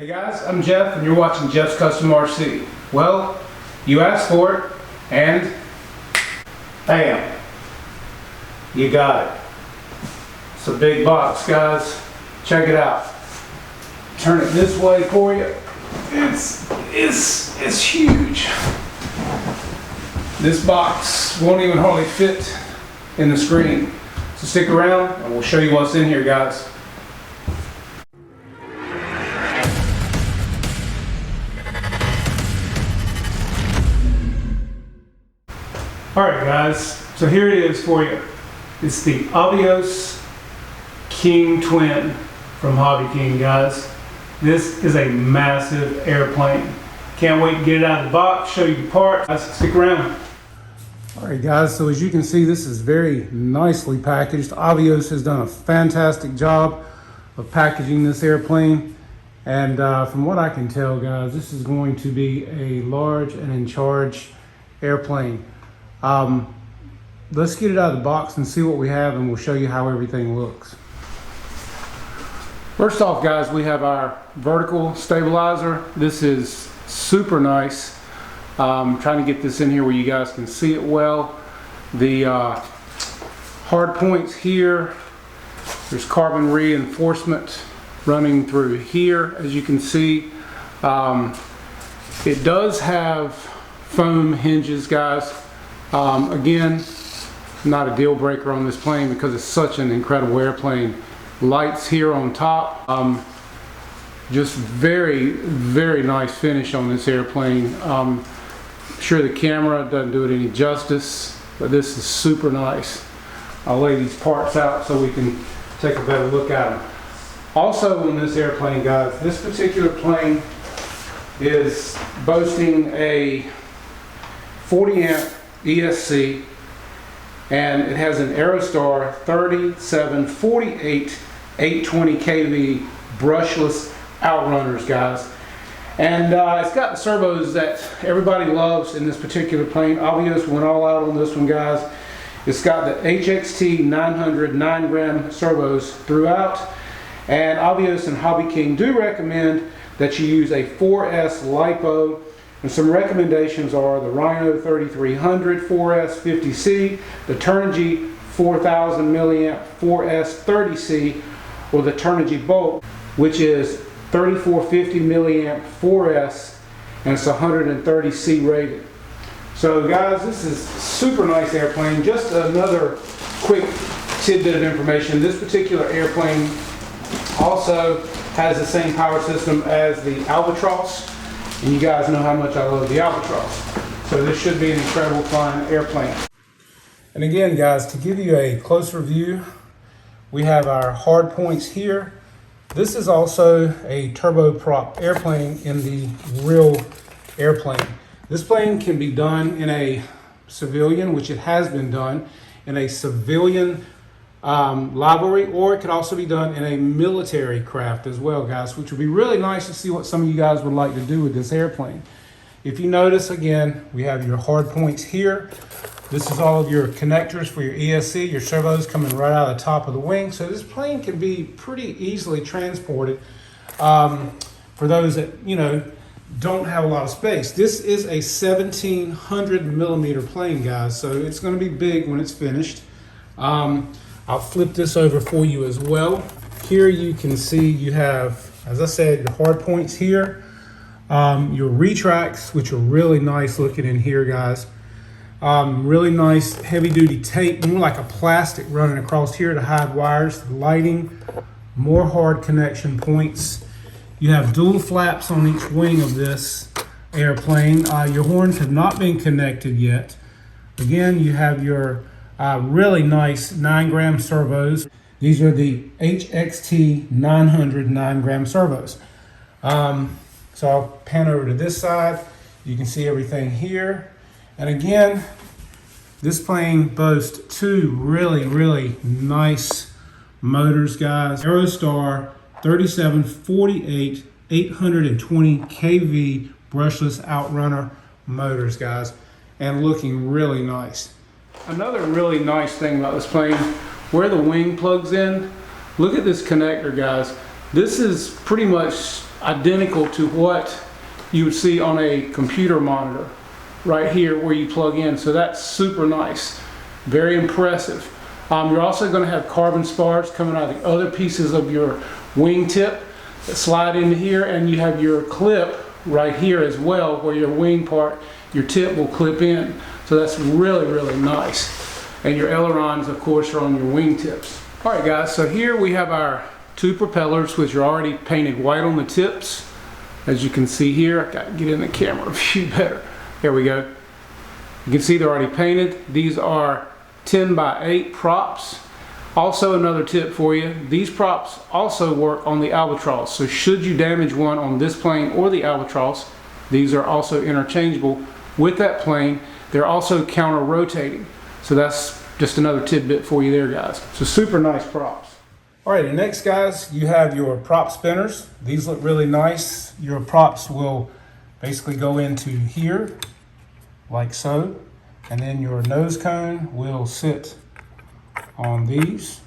Hey guys, I'm Jeff and you're watching Jeff's Custom RC. Well, you asked for it and bam, you got it. It's a big box, guys. Check it out. Turn it this way for you. It's huge. This box won't even hardly fit in the screen. So stick around and we'll show you what's in here, guys. Alright guys, so here it is for you. It's the Avios KingTwin from HobbyKing, guys. This is a massive airplane. Can't wait to get it out of the box, show you the parts. Guys, stick around. Alright guys, so as you can see, this is very nicely packaged. Avios has done a fantastic job of packaging this airplane. And from what I can tell, guys, this is going to be a large and in charge airplane. Let's get it out of the box and see what we have, and we'll show you how everything looks. First off, guys, we have our vertical stabilizer. This is super nice. Trying to get this in here where you guys can see it well. The hard points here, there's carbon reinforcement running through here, as you can see. It does have foam hinges, guys. Again, not a deal breaker on this plane because it's such an incredible airplane. Lights here on top. Just very, very nice finish on this airplane. I'm sure the camera doesn't do it any justice, but this is super nice. I'll lay these parts out so we can take a better look at them. Also on this airplane, guys, this particular plane is boasting a 40 amp ESC, and it has an Aerostar 3748 820 kV brushless outrunners, guys. And it's got the servos that everybody loves in this particular plane. Avios went all out on this one, guys. It's got the HXT 900 9-gram servos throughout, and Avios and HobbyKing do recommend that you use a 4S LiPo. And some recommendations are the Rhino 3300 4S 50C, the Turnigy 4000 milliamp 4S 30C, or the Turnigy Bolt, which is 3450 milliamp 4S, and it's 130C rated. So guys, this is super nice airplane. Just another quick tidbit of information. This particular airplane also has the same power system as the Albatross. And you guys know how much I love the Albatross. So this should be an incredible flying airplane. And again, guys, to give you a closer view, we have our hard points here. This is also a turboprop airplane in the real airplane. This plane can be done in a civilian, which it has been done, in a civilian livery, or it could also be done in a military craft as well, guys, which would be really nice to see what some of you guys would like to do with this airplane. If you notice, again, we have your hard points here. This is all of your connectors for your ESC, your servos coming right out of the top of the wing. So this plane can be pretty easily transported for those that, you know, don't have a lot of space. This is a 1700 millimeter plane, guys, so it's going to be big when it's finished. I'll flip this over for you as well. Here you can see you have, as I said, your hard points here, your retracts, which are really nice looking in here, guys. Really nice heavy duty tape, more like a plastic running across here to hide wires, lighting, more hard connection points. You have dual flaps on each wing of this airplane. Your horns have not been connected yet. Again, you have your really nice 9-gram servos. These are the HXT 900 9-gram servos. So I'll pan over to this side. You can see everything here. And again, this plane boasts two really, really nice motors, guys. Aerostar 3748 820 kV brushless outrunner motors, guys, and looking really nice. Another really nice thing about this plane, where the wing plugs in, look at this connector, guys. This is pretty much identical to what you would see on a computer monitor right here where you plug in. So that's super nice, very impressive. You're also going to have carbon spars coming out of the other pieces of your wing tip that slide into here, and you have your clip right here as well where your wing part, your tip will clip in. So that's really, really nice. And your ailerons, of course, are on your wing tips. All right, guys, so here we have our two propellers, which are already painted white on the tips. As you can see here, I got to get in the camera view better. There we go. You can see they're already painted. These are 10x8 props. Also, another tip for you, these props also work on the Albatross. So should you damage one on this plane or the Albatross, these are also interchangeable with that plane. They're also counter-rotating. So that's just another tidbit for you there, guys. So super nice props. All right, and next, guys, you have your prop spinners. These look really nice. Your props will basically go into here, like so. And then your nose cone will sit on these,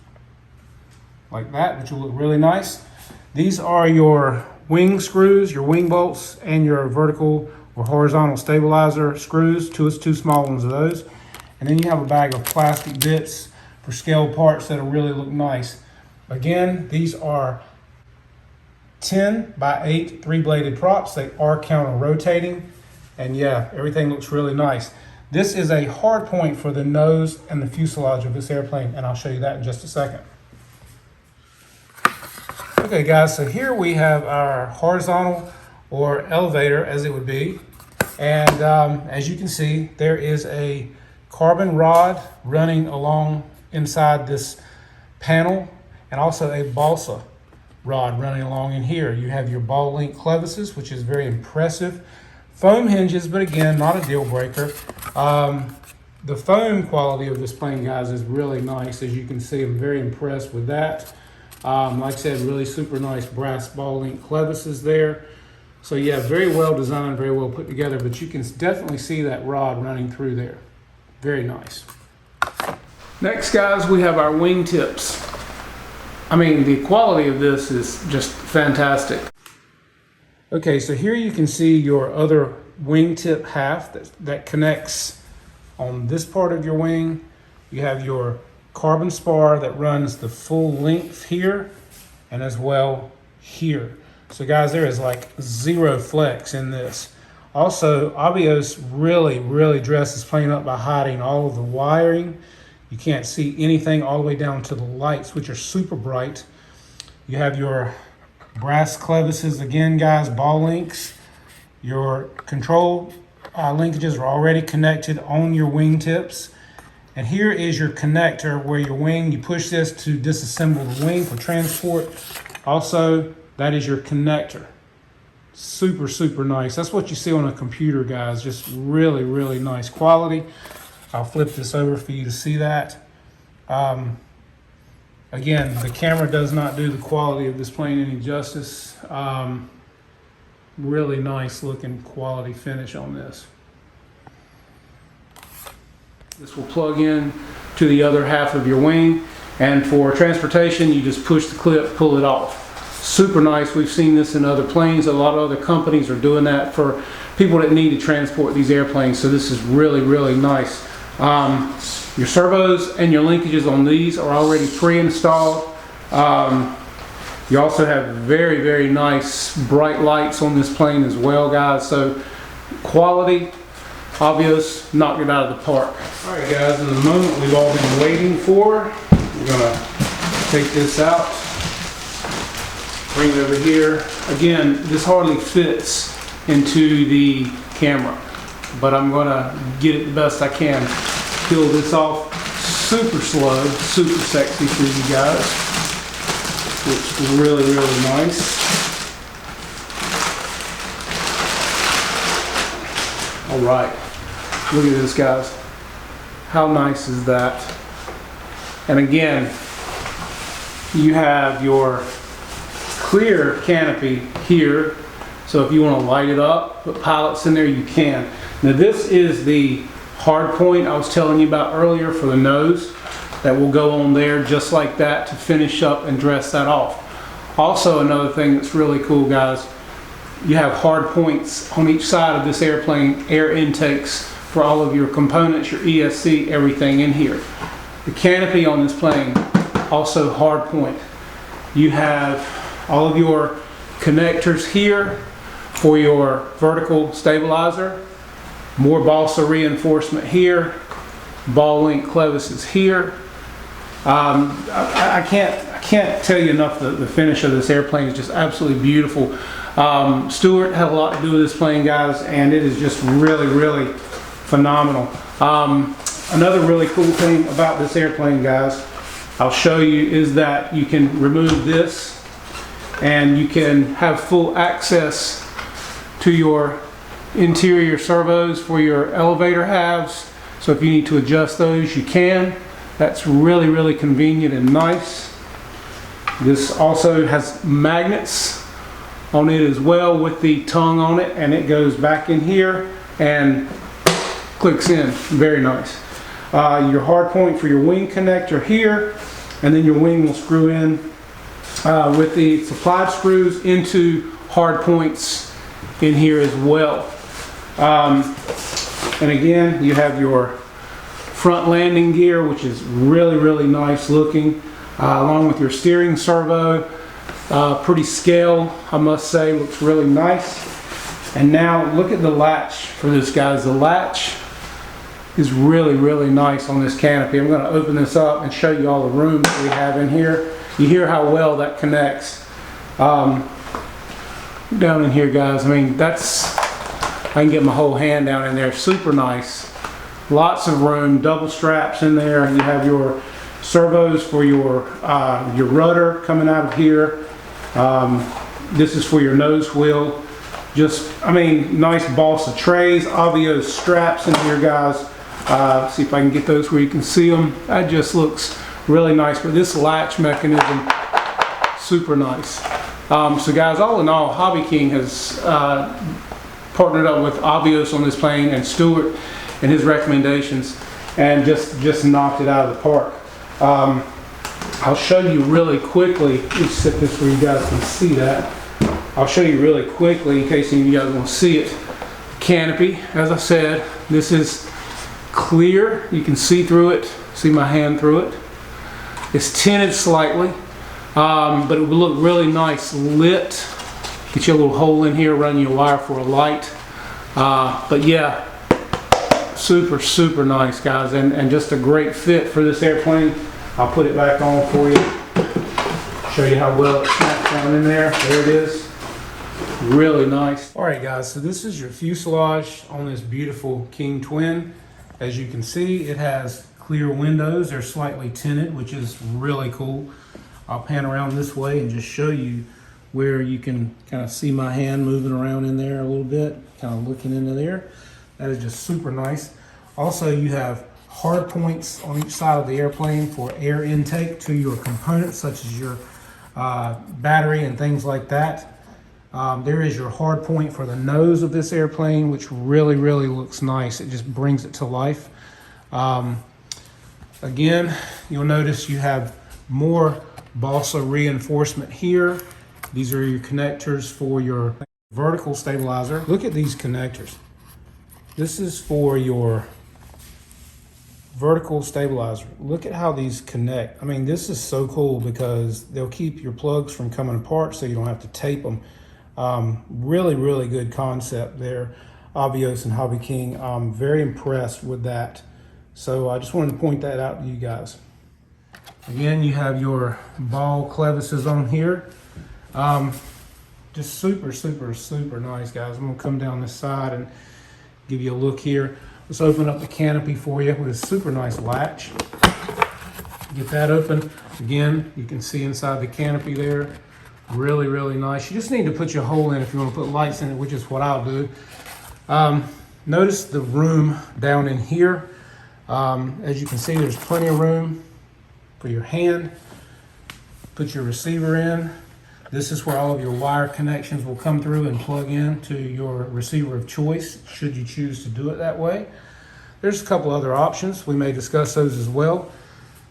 like that, which will look really nice. These are your wing screws, your wing bolts, and your vertical or horizontal stabilizer screws, two small ones of those. And then you have a bag of plastic bits for scale parts that'll really look nice. Again, these are 10x8 three-bladed props. They are counter-rotating, and yeah, everything looks really nice. This is a hard point for the nose and the fuselage of this airplane, and I'll show you that in just a second. Okay, guys, so here we have our horizontal or elevator, as it would be. And as you can see, there is a carbon rod running along inside this panel, and also a balsa rod running along in here. You have your ball link clevises, which is very impressive. Foam hinges, but again, not a deal breaker. The foam quality of this plane, guys, is really nice. As you can see, I'm very impressed with that. Like I said, really super nice brass ball link clevises there. So yeah, very well designed, very well put together, but you can definitely see that rod running through there. Very nice. Next, guys, we have our wing tips. I mean, the quality of this is just fantastic. Okay, so here you can see your other wingtip half that connects on this part of your wing. You have your carbon spar that runs the full length here and as well here. So guys, there is like zero flex in this. Also, Avios really dressed this plane up by hiding all of the wiring. You can't see anything all the way down to the lights, which are super bright. You have your brass clevises again, guys, ball links. Your control linkages are already connected on your wing tips. And here is your connector where your wing, you push this to disassemble the wing for transport. Also, that is your connector. Super nice. That's what you see on a computer, guys. Just really nice quality. I'll flip this over for you to see that. Again, the camera does not do the quality of this plane any justice. Really nice looking quality finish on this. This will plug in to the other half of your wing, and for transportation you just push the clip, pull it off. Super nice. We've seen this in other planes. A lot of other companies are doing that for people that need to transport these airplanes, so this is really nice. Your servos and your linkages on these are already pre-installed. You also have very nice bright lights on this plane as well, guys. So quality, Avios knocked it out of the park. All right, guys, in the moment we've all been waiting for, we're gonna take this out, bring it over here. Again, this hardly fits into the camera, but I'm gonna get it the best I can. Peel this off super slow, super sexy for you guys. Looks really nice. All right, look at this, guys. How nice is that? And again, you have your clear canopy here. So if you want to light it up, put pilots in there, you can. Now this is the hard point I was telling you about earlier for the nose that will go on there just like that to finish up and dress that off. Also, another thing that's really cool, guys, You have hard points on each side of this airplane, air intakes for all of your components, your ESC, everything in here. The canopy on this plane, also hard point. You have all of your connectors here for your vertical stabilizer, more balsa reinforcement here, ball link clevises here. I can't tell you enough. The finish of this airplane is just absolutely beautiful. Stuart had a lot to do with this plane, guys, and it is just really phenomenal. Another really cool thing about this airplane, guys, I'll show you, is that you can remove this and you can have full access to your interior servos for your elevator halves. So if you need to adjust those, you can. That's really convenient and nice. This also has magnets on it as well with the tongue on it, and it goes back in here and clicks in. Very nice. Your hard point for your wing connector here, and then your wing will screw in with the supplied screws into hard points in here as well. And again, you have your front landing gear, which is really nice looking, along with your steering servo. Pretty scale, I must say, looks really nice. And now look at the latch for this, guys. The latch is really nice on this canopy. I'm going to open this up and show you all the room that we have in here. You hear how well that connects down in here, guys. I mean, I can get my whole hand down in there. Super nice. Lots of room, double straps in there. You have your servos for your rudder coming out of here. This is for your nose wheel. Just, I mean, nice balsa trays, Avios straps in here, guys. See if I can get those where you can see them. That just looks really nice. But this latch mechanism, super nice. So guys, all in all, HobbyKing has partnered up with Avios on this plane and Stuart and his recommendations, and just knocked it out of the park. I'll show you really quickly. Let me set this where you guys can see that. I'll show you really quickly in case any of you guys want to see it. Canopy, as I said, this is clear. You can see through it. See my hand through it. It's tinted slightly, but it will look really nice lit. Get you a little hole in here, run you a wire for a light. But yeah, super nice, guys, and just a great fit for this airplane. I'll put it back on for you. Show you how well it snaps down in there. There it is. Really nice. All right, guys, so this is your fuselage on this beautiful Kingtwin. As you can see, it has clear windows. They're slightly tinted, which is really cool. I'll pan around this way and just show you where you can kind of see my hand moving around in there a little bit, kind of looking into there. That is just super nice. Also, you have hard points on each side of the airplane for air intake to your components, such as your battery and things like that. There is your hard point for the nose of this airplane, which really looks nice. It just brings it to life. Again, you'll notice you have more balsa reinforcement here. These are your connectors for your vertical stabilizer. Look at these connectors. This is for your vertical stabilizer. Look at how these connect. I mean, this is so cool because they'll keep your plugs from coming apart so you don't have to tape them. Really good concept there, Avios and HobbyKing. I'm very impressed with that. So I just wanted to point that out to you guys. Again, you have your ball clevises on here. Just super nice, guys. I'm gonna come down this side and give you a look here. Let's open up the canopy for you with a super nice latch. Get that open. Again, you can see inside the canopy there. Really nice. You just need to put your hole in if you want to put lights in it, which is what I'll do. Notice the room down in here. As you can see, there's plenty of room for your hand. Put your receiver in. This is where all of your wire connections will come through and plug in to your receiver of choice, should you choose to do it that way. There's a couple other options. We may discuss those as well.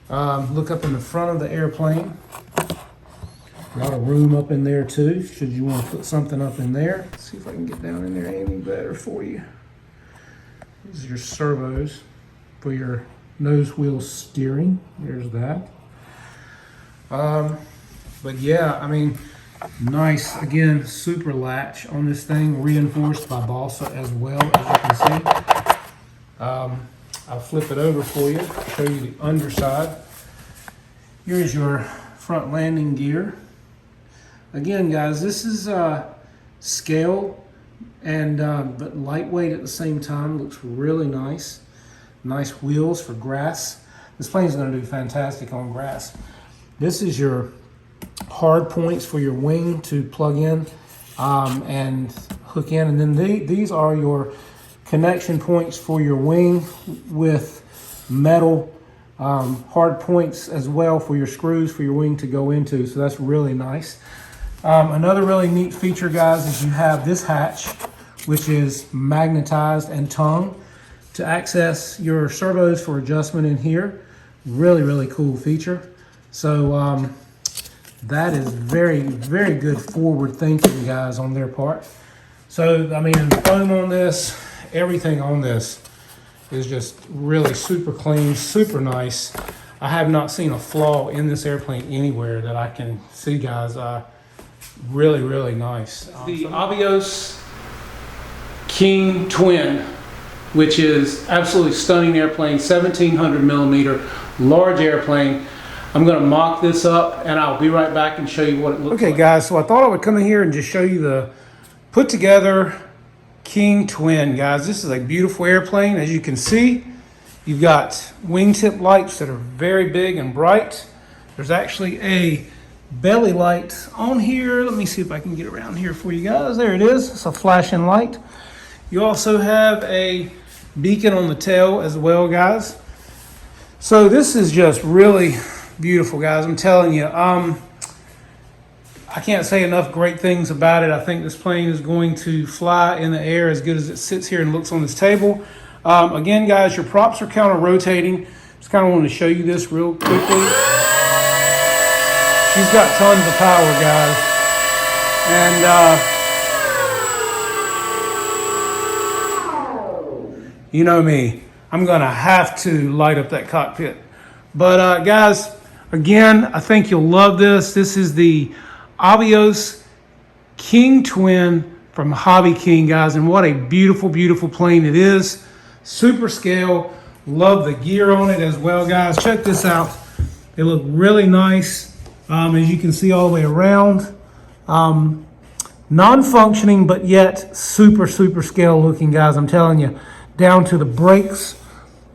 Look up in the front of the airplane. A lot of room up in there too, should you want to put something up in there. Let's see if I can get down in there any better for you. These are your servos for your nose wheel steering. There's that. But yeah, I mean, nice, again, super latch on this thing, reinforced by balsa as well, as you can see. I'll flip it over for you, show you the underside. Here's your front landing gear. Again, guys, this is scale and but lightweight at the same time. Looks really nice. Nice wheels for grass. This plane's going to do fantastic on grass. This is your hard points for your wing to plug in and hook in, and then these are your connection points for your wing with metal hard points as well for your screws for your wing to go into. So that's really nice. Another really neat feature, guys, is you have this hatch, which is magnetized and tongue to access your servos for adjustment in here. Really, really cool feature. So that is very, very good forward thinking, guys, on their part. So, I mean, the foam on this, everything on this is just really super clean, super nice. I have not seen a flaw in this airplane anywhere that I can see, guys. Really, really nice. The Avios KingTwin, which is absolutely stunning airplane, 1700mm, large airplane. I'm going to mock this up and I'll be right back and show you what it looks like. Okay, guys, so I thought I would come in here and just show you the put together KingTwin, guys. This is a beautiful airplane. As you can see, you've got wingtip lights that are very big and bright. There's actually a belly light on here. Let me see if I can get around here for you guys. There it is. It's a flashing light. You also have a beacon on the tail as well, guys. So this is just really beautiful, guys. I'm telling you, I can't say enough great things about it. I think this plane is going to fly in the air as good as it sits here and looks on this table. Again, guys, your props are counter-rotating. Just kind of wanted to show you this real quickly. She's got tons of power, guys. And you know me, I'm gonna have to light up that cockpit. But guys, again, I think you'll love this. This is the Avios KingTwin from HobbyKing, guys, and what a beautiful, beautiful plane it is. Super scale. Love the gear on it as well, guys. Check this out. They look really nice. As you can see all the way around. Non-functioning, but yet super, super scale looking, guys. I'm telling you, down to the brakes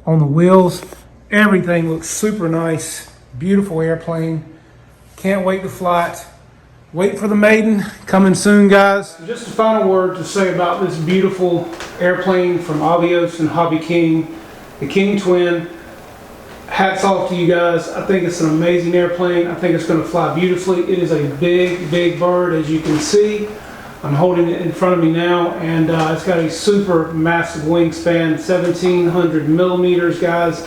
on the wheels. Everything looks super nice. Beautiful airplane. Can't wait to fly it. Wait for the Maiden, coming soon, guys. Just a final word to say about this beautiful airplane from Avios and HobbyKing, the KingTwin. Hats off to you guys. I think it's an amazing airplane. I think it's going to fly beautifully. It is a big, big bird, as you can see. I'm holding it in front of me now, and it's got a super massive wingspan, 1700mm, guys.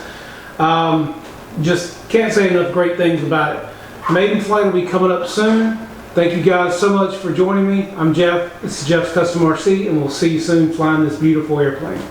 Just can't say enough great things about it. Maiden Flight will be coming up soon. Thank you guys so much for joining me. I'm Jeff. This is Jeff's Custom RC, and we'll see you soon flying this beautiful airplane.